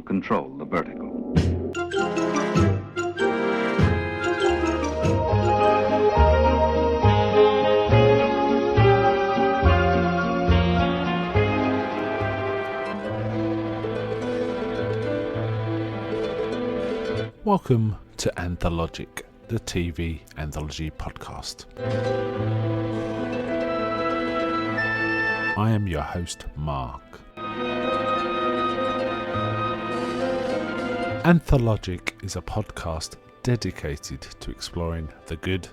control the vertical. Welcome to Anthologic, the TV anthology podcast. I am your host, Mark. Anthologic is a podcast dedicated to exploring the good,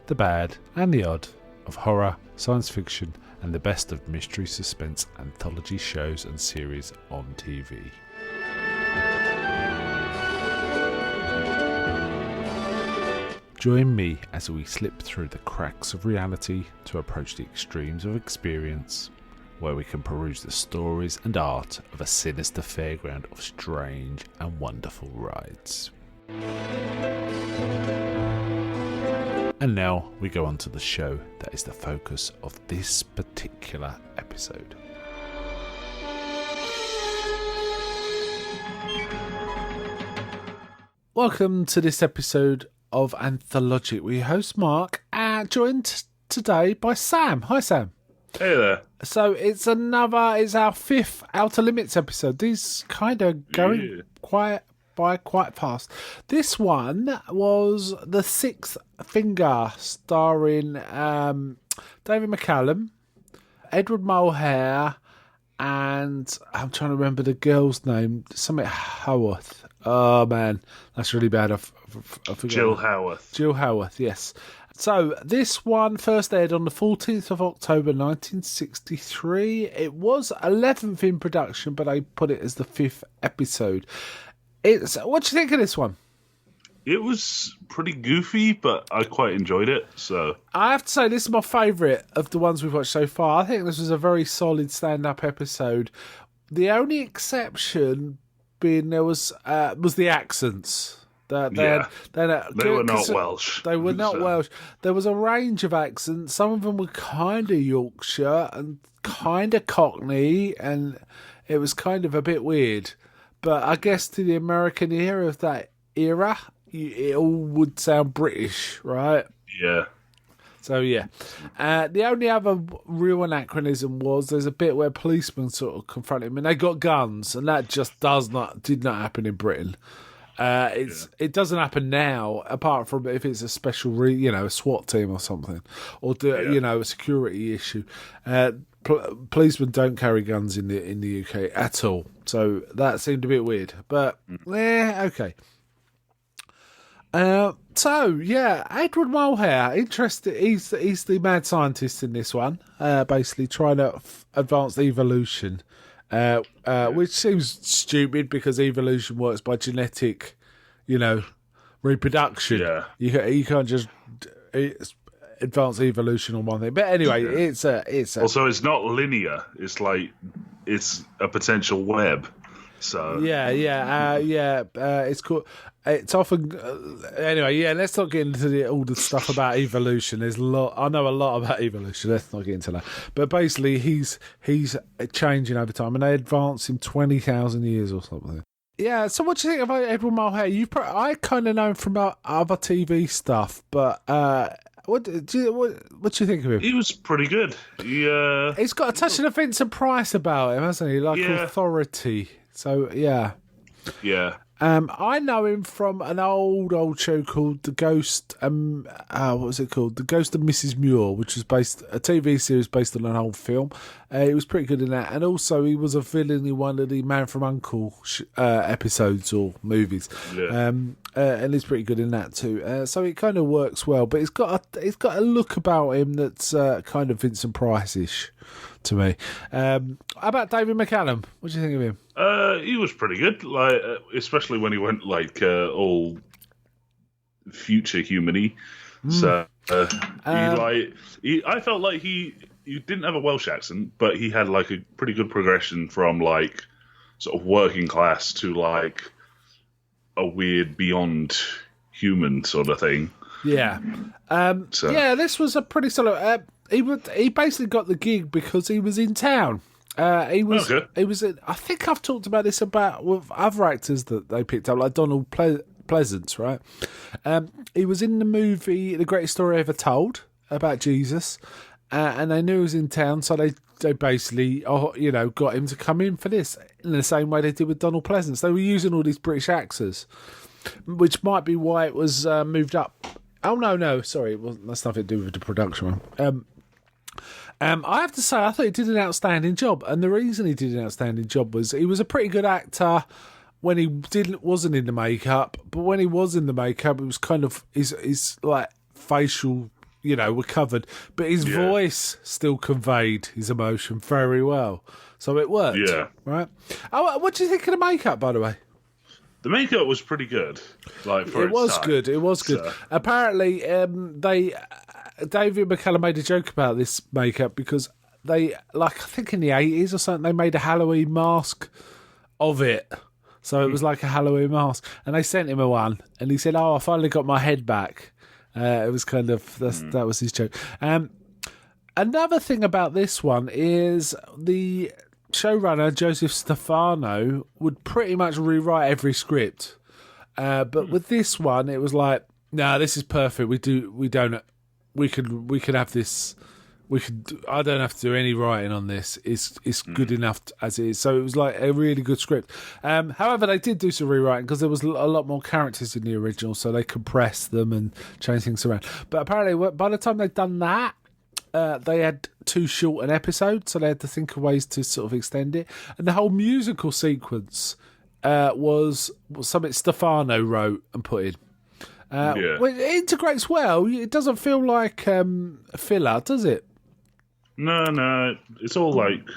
the bad, and the odd of horror, science fiction, and the best of mystery suspense anthology shows and series on TV. Join me as we slip through the cracks of reality to approach the extremes of experience, where we can peruse the stories and art of a sinister fairground of strange and wonderful rides. And now we go on to the show that is the focus of this particular episode. Welcome to this episode of Anthologic. We host Mark, joined today by Sam. Hi, Sam. Hey there. So it's our fifth Outer Limits episode. These kind of going quite fast. This one was The Sixth Finger, starring David McCallum, Edward Mulhare, and I'm trying to remember the girl's name. Something Howarth. Oh man, that's really bad. I forgot. Jill Howarth. Jill Howarth, yes. So this one first aired on the 14th of October 1963. It was 11th in production, but I put it as the 5th episode. What do you think of this one? It was pretty goofy, but I quite enjoyed it. So I have to say, this is my favourite of the ones we've watched so far. I think this was a very solid stand-up episode. The only exception being there was the accents. They were not Welsh. They were not Welsh. There was a range of accents. Some of them were kind of Yorkshire and kind of Cockney, and it was kind of a bit weird. But I guess to the American ear of that era, it all would sound British, right? Yeah. So, yeah. The only other real anachronism was there's a bit where policemen sort of confront him and they got guns, and that just did not happen in Britain. It doesn't happen now, apart from if it's a special, a SWAT team or something, or a security issue. Policemen don't carry guns in the UK at all, so that seemed a bit weird. But okay. Edward Mulhare, interesting. He's the mad scientist in this one, basically trying to advance evolution. Which seems stupid because evolution works by genetic, reproduction. Yeah. You can't just advance evolution on one thing. But anyway, it's also it's not linear. It's like it's a potential web. So it's cool. It's often anyway. Yeah, let's not get into all the stuff about evolution. There's a lot. I know a lot about evolution. Let's not get into that. But basically, he's changing over time, and they advance him 20,000 years or something. Yeah. So, what do you think about Edward Mulhare? I kind of know him from other TV stuff, but what do you think of him? He was pretty good. He's got a touch of Vincent Price about him, hasn't he? Like authority. So yeah. Yeah. I know him from an old show called The Ghost. What was it called? The Ghost of Mrs. Muir, which was a TV series based on an old film. He was pretty good in that, and also he was a villain in one of the Man from U.N.C.L.E. episodes or movies. Yeah. And he's pretty good in that too. So it kind of works well, but he's got a look about him that's kind of Vincent Price-ish to me. How about David McCallum? What do you think of him? He was pretty good, like especially when he went all future human-y. So I felt like he didn't have a Welsh accent, but he had like a pretty good progression from like sort of working class to like a weird beyond human sort of thing. Yeah. This was a pretty solid. He basically got the gig because he was in town. He was. Okay. He was. I think I've talked about this about with other actors that they picked up, like Donald Pleasance, right? He was in the movie The Greatest Story Ever Told about Jesus, and they knew he was in town, so they basically, got him to come in for this in the same way they did with Donald Pleasance. They were using all these British actors, which might be why it was moved up. Oh no, sorry, it wasn't. That's nothing to do with the production one. I have to say, I thought he did an outstanding job, and the reason he did an outstanding job was he was a pretty good actor when he wasn't in the makeup, but when he was in the makeup, it was kind of his like facial, were covered, but his voice still conveyed his emotion very well, so it worked. Yeah, right. Oh, what do you think of the makeup, by the way? The makeup was pretty good. It was good. So. Apparently, David McCallum made a joke about this makeup because they, I think in the 80s or something, they made a Halloween mask of it. So it was like a Halloween mask. And they sent him one. And he said, I finally got my head back. It was kind of, that was his joke. Another thing about this one is the showrunner, Joseph Stefano, would pretty much rewrite every script. But with this one, it was like, no, this is perfect. We could have this. I don't have to do any writing on this. It's good enough as it is. So it was like a really good script. However, they did do some rewriting because there was a lot more characters in the original, so they compressed them and changed things around. But apparently, by the time they'd done that, they had too short an episode, so they had to think of ways to sort of extend it. And the whole musical sequence was something Stefano wrote and put in. Well, it integrates well. It doesn't feel like filler, does it? No. It's all like,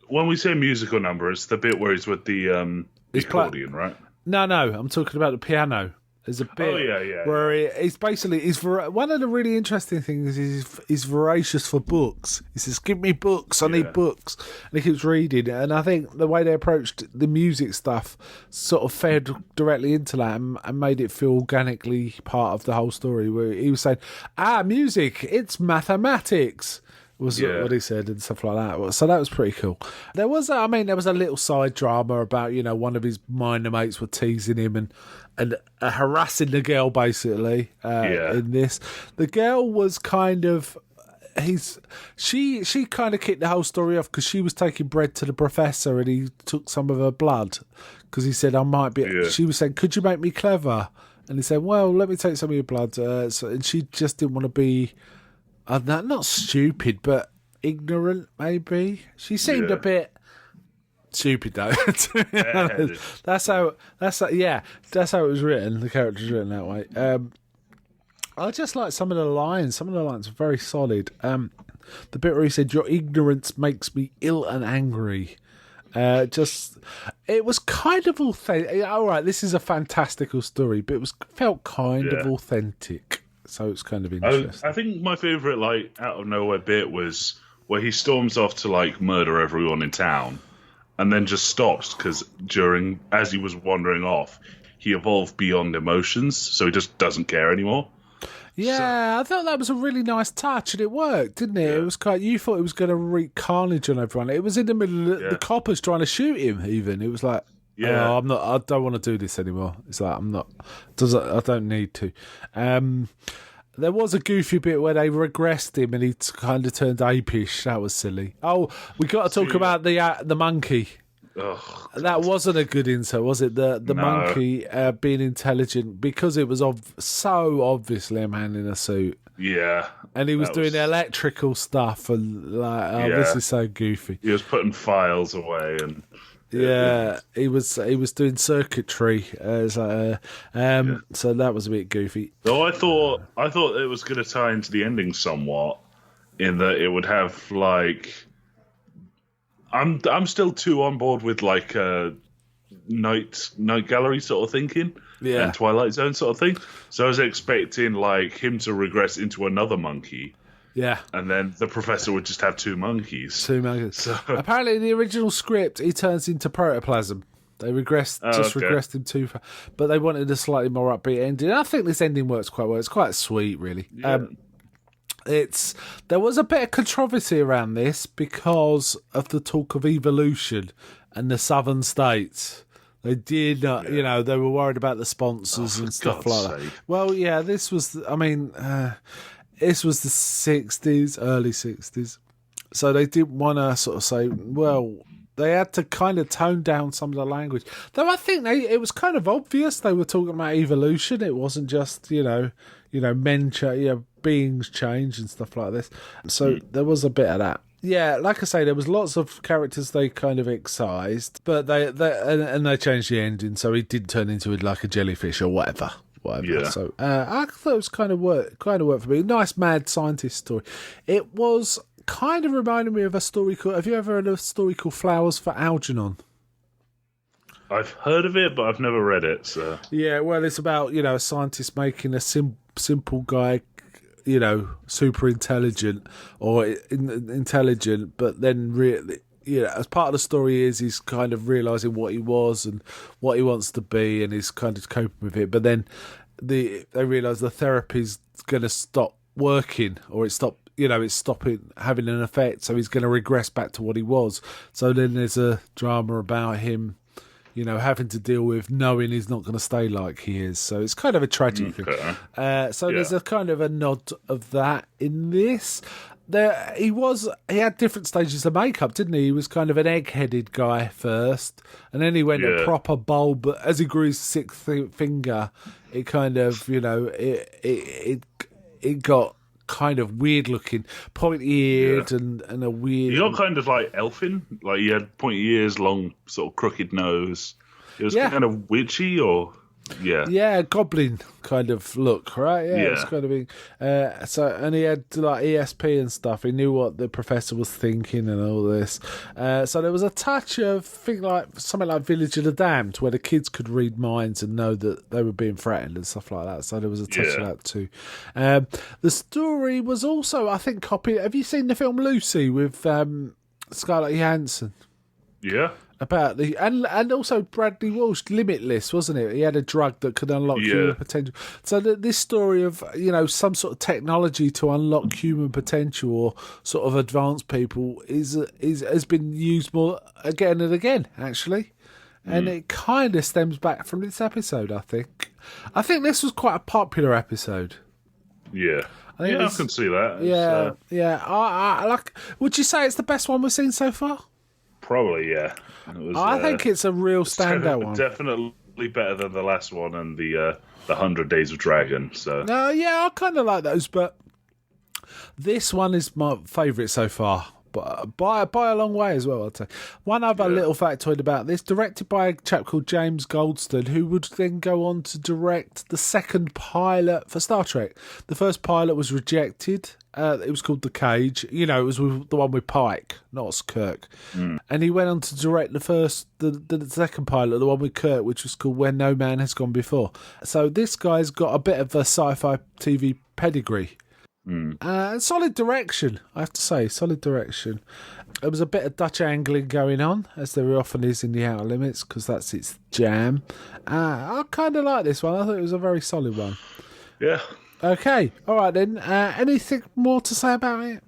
when we say musical number, it's the bit where he's with the accordion, right? No. I'm talking about the piano. There's a bit where he's basically one of the really interesting things is he's voracious for books. He says, "Give me books, I need books," and he keeps reading. And I think the way they approached the music stuff sort of fed directly into that and made it feel organically part of the whole story. Where he was saying, music, it's mathematics." Was what he said and stuff like that. So that was pretty cool. There was a little side drama about, one of his minor mates were teasing him and harassing the girl basically in this. The girl was kind of she kind of kicked the whole story off because she was taking bread to the professor and he took some of her blood because he said, I might be. She was saying, could you make me clever? And he said, well, let me take some of your blood. And she just didn't want to be. Not stupid, but ignorant, maybe. She seemed a bit stupid, though. That's how it was written. The character was written that way. I just like some of the lines. Some of the lines are very solid. The bit where he said, "Your ignorance makes me ill and angry." It was kind of authentic. All right, this is a fantastical story, but it felt kind of authentic. So it's kind of interesting. I think my favourite, out of nowhere bit was where he storms off to, murder everyone in town and then just stops because as he was wandering off, he evolved beyond emotions, so he just doesn't care anymore. Yeah, I thought that was a really nice touch and it worked, didn't it? Yeah. It was you thought it was going to wreak carnage on everyone. It was in the middle of the coppers trying to shoot him, even. It was like, I don't want to do this anymore. It's like, I don't need to. There was a goofy bit where they regressed him and he kind of turned apish. That was silly. Oh, we got to talk about the monkey. Ugh, that wasn't a good insult, was it? The monkey being intelligent because it was so obviously a man in a suit. Yeah. And he was doing electrical stuff and this is so goofy. He was putting files away and... he was doing circuitry, so that was a bit goofy. Though I thought it was going to tie into the ending somewhat, in that it would have I'm still too on board with night gallery sort of thinking, and Twilight Zone sort of thing. So I was expecting him to regress into another monkey. Yeah. And then the professor would just have two monkeys. So. Apparently, in the original script, he turns into protoplasm. They regressed him too far. But they wanted a slightly more upbeat ending. I think this ending works quite well. It's quite sweet, really. Yeah. There was a bit of controversy around this because of the talk of evolution and the southern states. They did not, they were worried about the sponsors and stuff like that. Well, yeah, this was the 60s, early 60s. So they didn't want to sort of say, well, they had to kind of tone down some of the language. Though I think it was kind of obvious they were talking about evolution. It wasn't just, beings change and stuff like this. So there was a bit of that. Yeah, like I say, there was lots of characters they kind of excised, but they changed the ending, so he did turn into like a jellyfish or whatever. Yeah. So I thought it was kind of worked for me. Nice mad scientist story. It was kind of reminded me of a story called. Have you ever heard of a story called Flowers for Algernon? I've heard of it, but I've never read it. So yeah, well, it's about a scientist making a simple guy, super intelligent or intelligent, but then really, as part of the story is he's kind of realising what he was and what he wants to be, and he's kind of coping with it. But then they realise the therapy's going to stop working, or it's stopping having an effect, so he's going to regress back to what he was. So then there's a drama about him, having to deal with knowing he's not going to stay like he is. So it's kind of a tragic thing. There's a kind of a nod of that in this. He had different stages of makeup, didn't he? He was kind of an egg-headed guy first, and then he went a proper bulb. But as he grew his sixth finger, it kind of, it got kind of weird looking, pointy eared and a weird. He got kind of like elfin, like he had pointy ears, long sort of crooked nose. It was kind of witchy, or goblin kind of look, right? Yeah, it was kind of and he had like ESP and stuff. He knew what the professor was thinking and all this. So there was a touch of something like Village of the Damned, where the kids could read minds and know that they were being threatened and stuff like that. So there was a touch of that too. The story was also, I think, copied. Have you seen the film Lucy with Scarlett Johansson? Yeah. About and also Bradley Walsh, Limitless, wasn't it? He had a drug that could unlock human potential. So this story of some sort of technology to unlock human potential or sort of advance people has been used more again and again, actually, and it kind of stems back from this episode. I think this was quite a popular episode. Yeah. I can see that. Yeah. I like. Would you say it's the best one we've seen so far? Probably, yeah. I think it's a real standout one. Definitely better than the last one and the 100 Days of Dragon. So I kind of like those, but this one is my favourite so far. But by a long way as well, I'd say. One other little factoid about this, directed by a chap called James Goldston, who would then go on to direct the second pilot for Star Trek. The first pilot was rejected. It was called The Cage. It was the one with Pike, not Kirk. And he went on to direct the second pilot, the one with Kirk, which was called Where No Man Has Gone Before. So this guy's got a bit of a sci-fi TV pedigree. Solid direction, I have to say. Solid direction. There was a bit of Dutch angling going on, as there often is in The Outer Limits, because that's its jam. I kind of like this one. I thought it was a very solid one. Yeah. Okay, all right then. Anything more to say about it?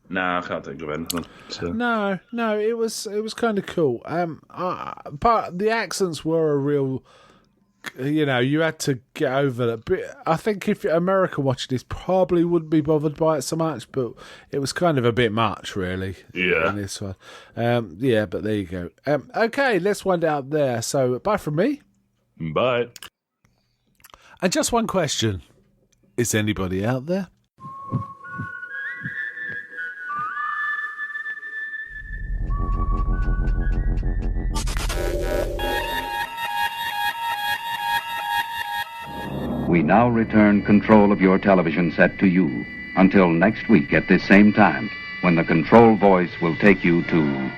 No, I can't think of anything. So. No, it was kind of cool. But the accents were a real. You had to get over that. But I think if America watched this, probably wouldn't be bothered by it so much. But it was kind of a bit much, really. Yeah. In this one. But there you go. Okay, let's wind it up there. So, bye from me. Bye. And just one question. Is anybody out there? We now return control of your television set to you until next week at this same time, when the control voice will take you to